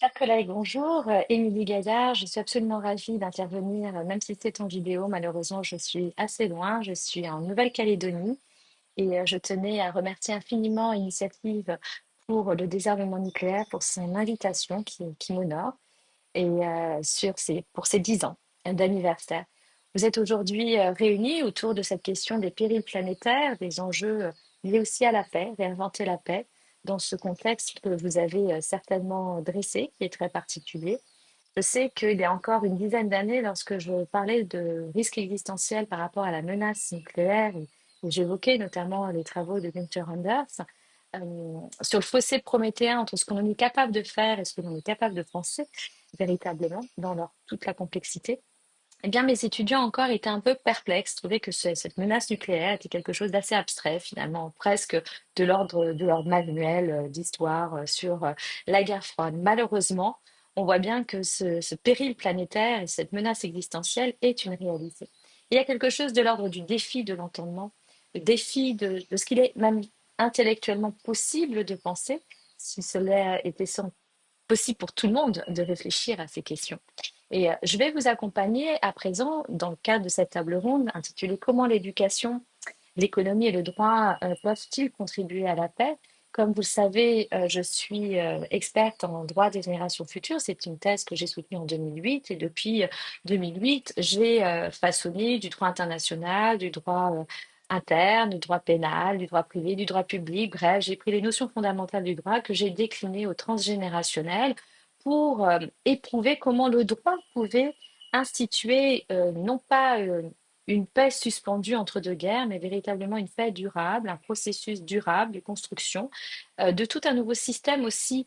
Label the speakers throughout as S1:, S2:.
S1: Chers collègues, bonjour. Émilie Gaillard, je suis absolument ravie d'intervenir, même si c'est en vidéo. Malheureusement, je suis assez loin. Je suis en Nouvelle-Calédonie et je tenais à remercier infiniment Initiative pour le désarmement nucléaire, pour son invitation qui m'honore et pour ses 10 ans d'anniversaire. Vous êtes aujourd'hui réunis autour de cette question des périls planétaires, des enjeux liés aussi à la paix, réinventer la paix, dans ce contexte que vous avez certainement dressé, qui est très particulier. Je sais qu'il y a encore une dizaine d'années, lorsque je parlais de risque existentiel par rapport à la menace nucléaire, et j'évoquais notamment les travaux de Günther Anders, sur le fossé prométhéen entre ce qu'on est capable de faire et ce que l'on est capable de penser véritablement dans toute la complexité, eh bien, mes étudiants encore étaient un peu perplexes, trouvaient que cette menace nucléaire était quelque chose d'assez abstrait, finalement, presque de l'ordre de leur manuel d'histoire sur la guerre froide. Malheureusement, on voit bien que ce péril planétaire et cette menace existentielle est une réalité. Il y a quelque chose de l'ordre du défi de l'entendement, le défi de ce qu'il est même intellectuellement possible de penser, si cela était possible pour tout le monde de réfléchir à ces questions. Et je vais vous accompagner à présent dans le cadre de cette table ronde intitulée Comment l'éducation, l'économie et le droit peuvent-ils contribuer à la paix? Comme vous le savez, je suis experte en droit des générations futures. C'est une thèse que j'ai soutenue en 2008 et depuis 2008, j'ai façonné du droit international, du droit interne, du droit pénal, du droit privé, du droit public. Bref, j'ai pris les notions fondamentales du droit que j'ai déclinées au transgénérationnel pour éprouver comment le droit pouvait instituer non pas une paix suspendue entre deux guerres, mais véritablement une paix durable, un processus durable de construction de tout un nouveau système aussi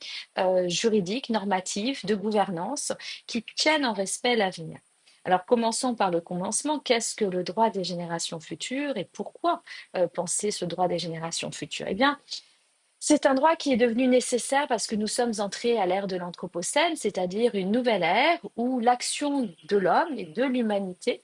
S1: juridique, normatif, de gouvernance qui tienne en respect l'avenir. Alors commençons par le commencement. Qu'est-ce que le droit des générations futures et pourquoi penser ce droit des générations futures? Eh bien, c'est un droit qui est devenu nécessaire parce que nous sommes entrés à l'ère de l'Anthropocène, c'est-à-dire une nouvelle ère où l'action de l'homme et de l'humanité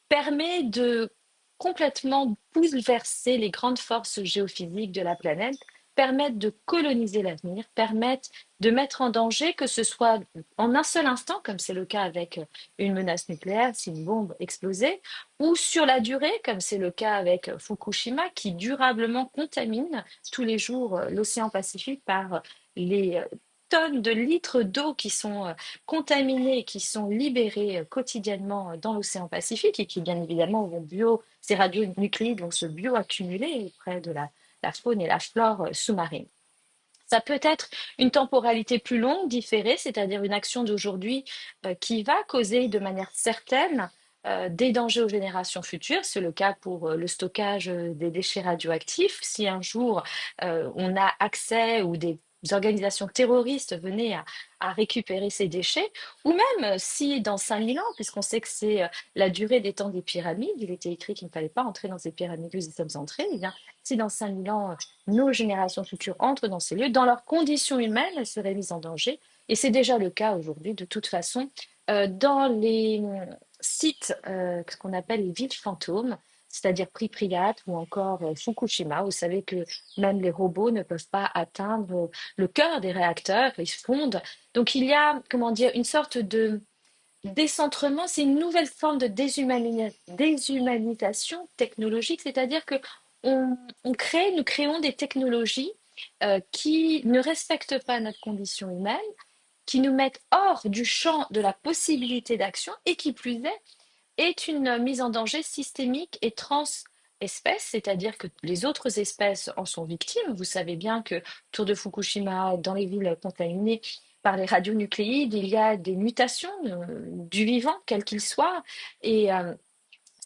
S1: permet de complètement bouleverser les grandes forces géophysiques de la planète, permettent de coloniser l'avenir, permettent de mettre en danger, que ce soit en un seul instant, comme c'est le cas avec une menace nucléaire, si une bombe explosait, ou sur la durée, comme c'est le cas avec Fukushima, qui durablement contamine tous les jours l'océan Pacifique par les tonnes de litres d'eau qui sont contaminés, qui sont libérés quotidiennement dans l'océan Pacifique et qui, bien évidemment, ces radionucléides vont se bioaccumuler près de la faune et la flore sous-marine. Ça peut être une temporalité plus longue, différée, c'est-à-dire une action d'aujourd'hui qui va causer de manière certaine des dangers aux générations futures. C'est le cas pour le stockage des déchets radioactifs. Si un jour on a accès ou des organisations terroristes venaient à récupérer ces déchets, ou même si dans 5000 ans, puisqu'on sait que c'est la durée des temps des pyramides, il était écrit qu'il ne fallait pas entrer dans ces pyramides, nous y sommes entrés, eh bien, si dans 5000 ans, nos générations futures entrent dans ces lieux, dans leurs conditions humaines, elles seraient mises en danger. Et c'est déjà le cas aujourd'hui, de toute façon, dans les sites, ce qu'on appelle les villes fantômes, c'est-à-dire Pripyat ou encore Fukushima. Vous savez que même les robots ne peuvent pas atteindre le cœur des réacteurs, ils fondent. Donc il y a, comment dire, une sorte de décentrement, c'est une nouvelle forme de déshumanisation technologique, c'est-à-dire que nous créons des technologies qui ne respectent pas notre condition humaine, qui nous mettent hors du champ de la possibilité d'action et qui plus est une mise en danger systémique et trans-espèce, c'est-à-dire que les autres espèces en sont victimes. Vous savez bien que autour de Fukushima, dans les villes contaminées par les radionucléides, il y a des mutations du vivant, quel qu'il soit, et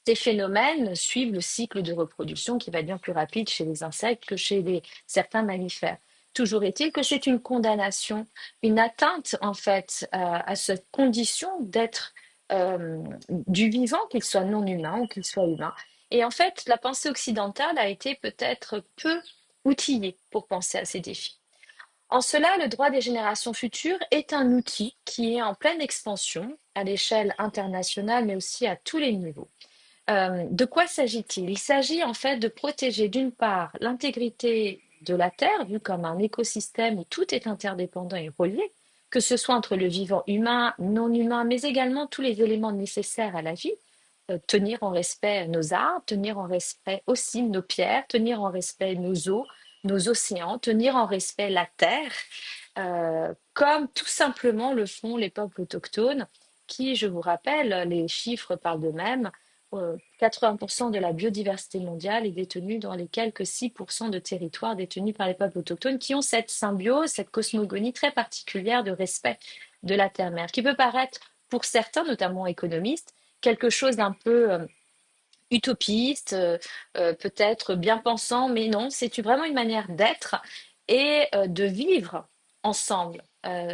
S1: ces phénomènes suivent le cycle de reproduction qui va être bien plus rapide chez les insectes que chez certains mammifères. Toujours est-il que c'est une condamnation, une atteinte en fait à cette condition d'être du vivant, qu'il soit non humain ou qu'il soit humain. Et en fait, la pensée occidentale a été peut-être peu outillée pour penser à ces défis. En cela, le droit des générations futures est un outil qui est en pleine expansion à l'échelle internationale, mais aussi à tous les niveaux. De quoi s'agit-il? Il s'agit en fait de protéger d'une part l'intégrité de la Terre, vue comme un écosystème où tout est interdépendant et relié, que ce soit entre le vivant humain, non humain, mais également tous les éléments nécessaires à la vie. Tenir en respect nos arbres, tenir en respect aussi nos pierres, tenir en respect nos eaux, nos océans, tenir en respect la terre, comme tout simplement le font les peuples autochtones, qui, je vous rappelle, les chiffres parlent d'eux-mêmes, 80% de la biodiversité mondiale est détenue dans les quelques 6% de territoires détenus par les peuples autochtones qui ont cette symbiose, cette cosmogonie très particulière de respect de la terre-mère, qui peut paraître pour certains, notamment économistes, quelque chose d'un peu utopiste, peut-être bien pensant, mais non, c'est vraiment une manière d'être et de vivre ensemble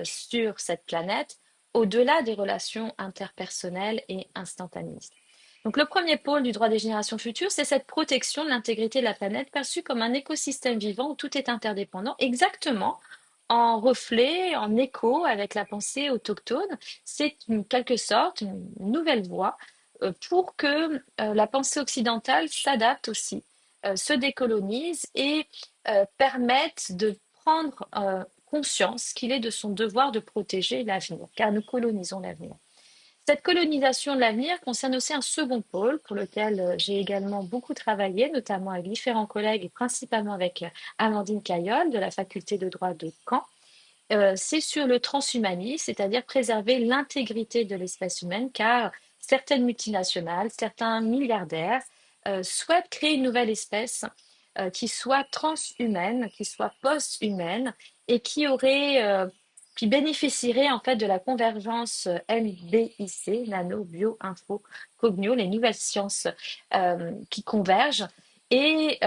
S1: sur cette planète au-delà des relations interpersonnelles et instantanistes. Donc le premier pôle du droit des générations futures, c'est cette protection de l'intégrité de la planète perçue comme un écosystème vivant où tout est interdépendant, exactement en reflet, en écho avec la pensée autochtone. C'est en quelque sorte une nouvelle voie pour que la pensée occidentale s'adapte aussi, se décolonise et permette de prendre conscience qu'il est de son devoir de protéger l'avenir, car nous colonisons l'avenir. Cette colonisation de l'avenir concerne aussi un second pôle pour lequel j'ai également beaucoup travaillé, notamment avec différents collègues et principalement avec Amandine Cayol de la faculté de droit de Caen. C'est sur le transhumanisme, c'est-à-dire préserver l'intégrité de l'espèce humaine, car certaines multinationales, certains milliardaires souhaitent créer une nouvelle espèce qui soit transhumaine, qui soit post-humaine et qui bénéficierait en fait de la convergence NBIC, nano, bio, info, cogno, les nouvelles sciences qui convergent et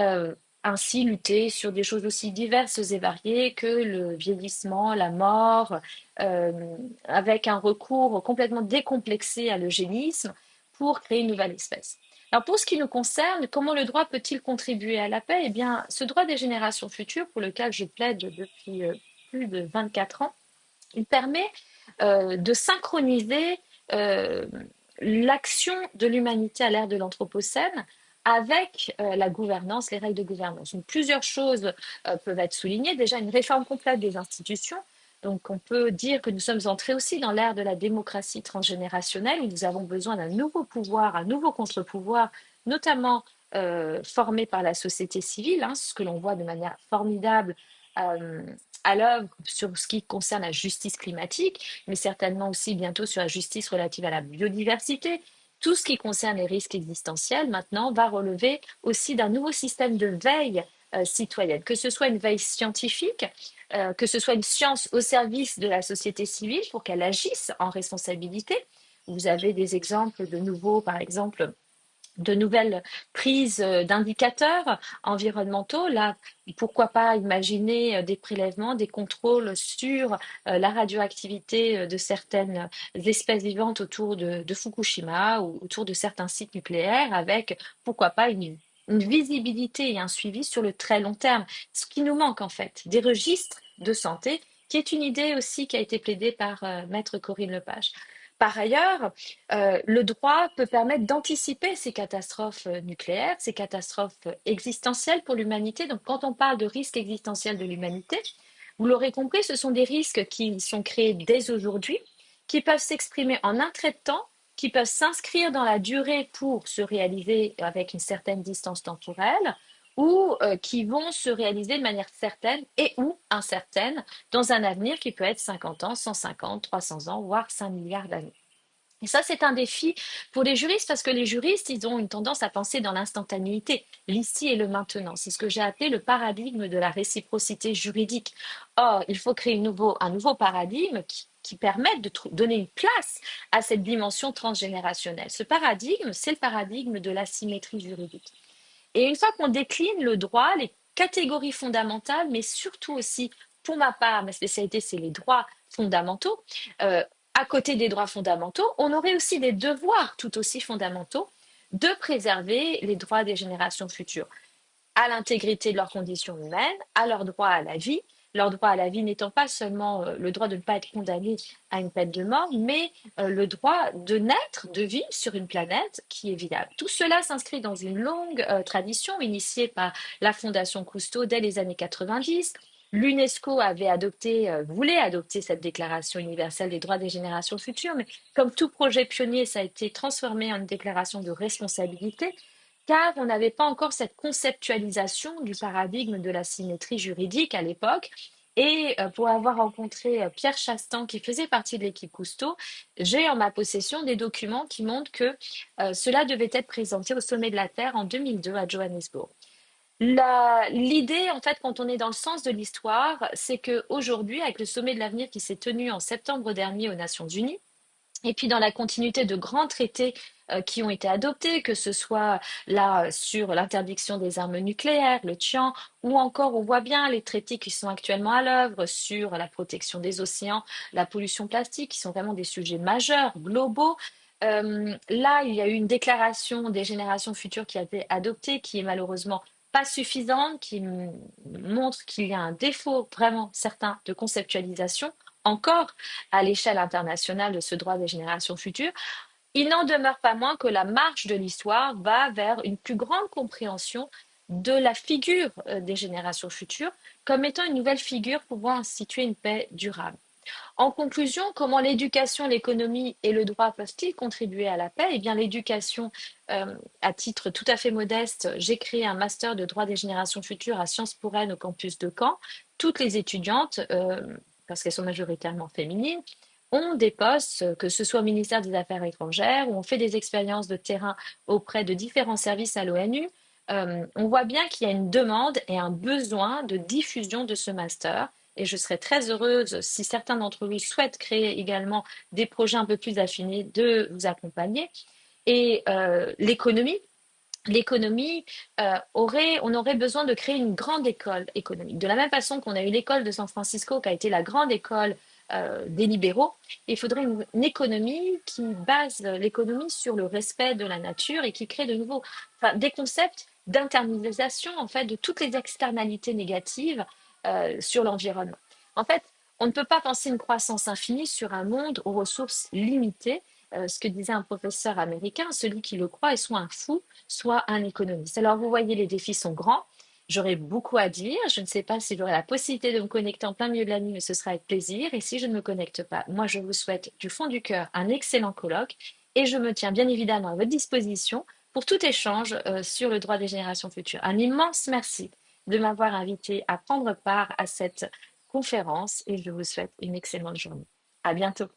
S1: ainsi lutter sur des choses aussi diverses et variées que le vieillissement, la mort, euh, avec un recours complètement décomplexé à l'eugénisme pour créer une nouvelle espèce. Alors pour ce qui nous concerne, comment le droit peut-il contribuer à la paix? Eh bien, ce droit des générations futures, pour lequel je plaide depuis plus de 24 ans, il permet de synchroniser euh, l'action de l'humanité à l'ère de l'Anthropocène avec la gouvernance, les règles de gouvernance. Donc, plusieurs choses peuvent être soulignées. Déjà, une réforme complète des institutions. Donc, on peut dire que nous sommes entrés aussi dans l'ère de la démocratie transgénérationnelle, où nous avons besoin d'un nouveau pouvoir, un nouveau contre-pouvoir, notamment formé par la société civile, hein, ce que l'on voit de manière formidable euh, à l'œuvre sur ce qui concerne la justice climatique, mais certainement aussi bientôt sur la justice relative à la biodiversité. Tout ce qui concerne les risques existentiels, maintenant, va relever aussi d'un nouveau système de veille citoyenne, que ce soit une veille scientifique, que ce soit une science au service de la société civile pour qu'elle agisse en responsabilité. Vous avez des exemples de nouveaux, par exemple, de nouvelles prises d'indicateurs environnementaux. Là, pourquoi pas imaginer des prélèvements, des contrôles sur la radioactivité de certaines espèces vivantes autour de Fukushima ou autour de certains sites nucléaires avec, pourquoi pas, une visibilité et un suivi sur le très long terme. Ce qui nous manque en fait, des registres de santé, qui est une idée aussi qui a été plaidée par Maître Corinne Lepage. Par ailleurs, le droit peut permettre d'anticiper ces catastrophes nucléaires, ces catastrophes existentielles pour l'humanité. Donc, quand on parle de risques existentiels de l'humanité, vous l'aurez compris, ce sont des risques qui sont créés dès aujourd'hui, qui peuvent s'exprimer en un trait de temps, qui peuvent s'inscrire dans la durée pour se réaliser avec une certaine distance temporelle, ou qui vont se réaliser de manière certaine et ou incertaine dans un avenir qui peut être 50 ans, 150, 300 ans, voire 5 milliards d'années. Et ça, c'est un défi pour les juristes parce que les juristes, ils ont une tendance à penser dans l'instantanéité, l'ici et le maintenant. C'est ce que j'ai appelé le paradigme de la réciprocité juridique. Or, il faut créer un nouveau paradigme qui permette de donner une place à cette dimension transgénérationnelle. Ce paradigme, c'est le paradigme de la symétrie juridique. Et une fois qu'on décline le droit, les catégories fondamentales, mais surtout aussi, pour ma part, ma spécialité, c'est les droits fondamentaux. À côté des droits fondamentaux, on aurait aussi des devoirs tout aussi fondamentaux de préserver les droits des générations futures à l'intégrité de leurs conditions humaines, à leur droit à la vie, leur droit à la vie n'étant pas seulement le droit de ne pas être condamné à une peine de mort, mais le droit de naître, de vivre sur une planète qui est vivable. Tout cela s'inscrit dans une longue tradition initiée par la Fondation Cousteau dès les années 90, l'UNESCO avait adopté, voulait adopter cette Déclaration universelle des droits des générations futures, mais comme tout projet pionnier, ça a été transformé en une déclaration de responsabilité, car on n'avait pas encore cette conceptualisation du paradigme de la symétrie juridique à l'époque. Et pour avoir rencontré Pierre Chastan, qui faisait partie de l'équipe Cousteau, j'ai en ma possession des documents qui montrent que cela devait être présenté au sommet de la Terre en 2002 à Johannesburg. L'idée, en fait, quand on est dans le sens de l'histoire, c'est qu'aujourd'hui, avec le sommet de l'avenir qui s'est tenu en septembre dernier aux Nations Unies, et puis dans la continuité de grands traités qui ont été adoptés, que ce soit là sur l'interdiction des armes nucléaires, le TIAN, ou encore on voit bien les traités qui sont actuellement à l'œuvre sur la protection des océans, la pollution plastique, qui sont vraiment des sujets majeurs, globaux. Là, il y a eu une déclaration des générations futures qui a été adoptée, qui est malheureusement pas suffisante, qui montre qu'il y a un défaut vraiment certain de conceptualisation encore à l'échelle internationale de ce droit des générations futures. Il n'en demeure pas moins que la marche de l'histoire va vers une plus grande compréhension de la figure des générations futures comme étant une nouvelle figure pouvant instituer une paix durable. En conclusion, comment l'éducation, l'économie et le droit peuvent-ils contribuer à la paix? Eh bien, l'éducation, à titre tout à fait modeste, j'ai créé un master de droit des générations futures à Sciences Po Rennes au campus de Caen. Toutes les étudiantes, parce qu'elles sont majoritairement féminines, ont des postes, que ce soit au ministère des Affaires étrangères, où on fait des expériences de terrain auprès de différents services à l'ONU. On voit bien qu'il y a une demande et un besoin de diffusion de ce master et je serais très heureuse, si certains d'entre vous souhaitent créer également des projets un peu plus affinés, de vous accompagner. Et l'économie on aurait besoin de créer une grande école économique. De la même façon qu'on a eu l'école de San Francisco, qui a été la grande école des libéraux, il faudrait une économie qui base l'économie sur le respect de la nature et qui crée de nouveaux, enfin, des concepts d'internalisation en fait de toutes les externalités négatives sur l'environnement. En fait, on ne peut pas penser une croissance infinie sur un monde aux ressources limitées. Ce que disait un professeur américain, celui qui le croit est soit un fou, soit un économiste. Alors, vous voyez, les défis sont grands. J'aurais beaucoup à dire. Je ne sais pas si j'aurai la possibilité de me connecter en plein milieu de la nuit, mais ce sera avec plaisir. Et si je ne me connecte pas, moi, je vous souhaite du fond du cœur un excellent colloque et je me tiens bien évidemment à votre disposition pour tout échange sur le droit des générations futures. Un immense merci de m'avoir invité à prendre part à cette conférence et je vous souhaite une excellente journée. À bientôt.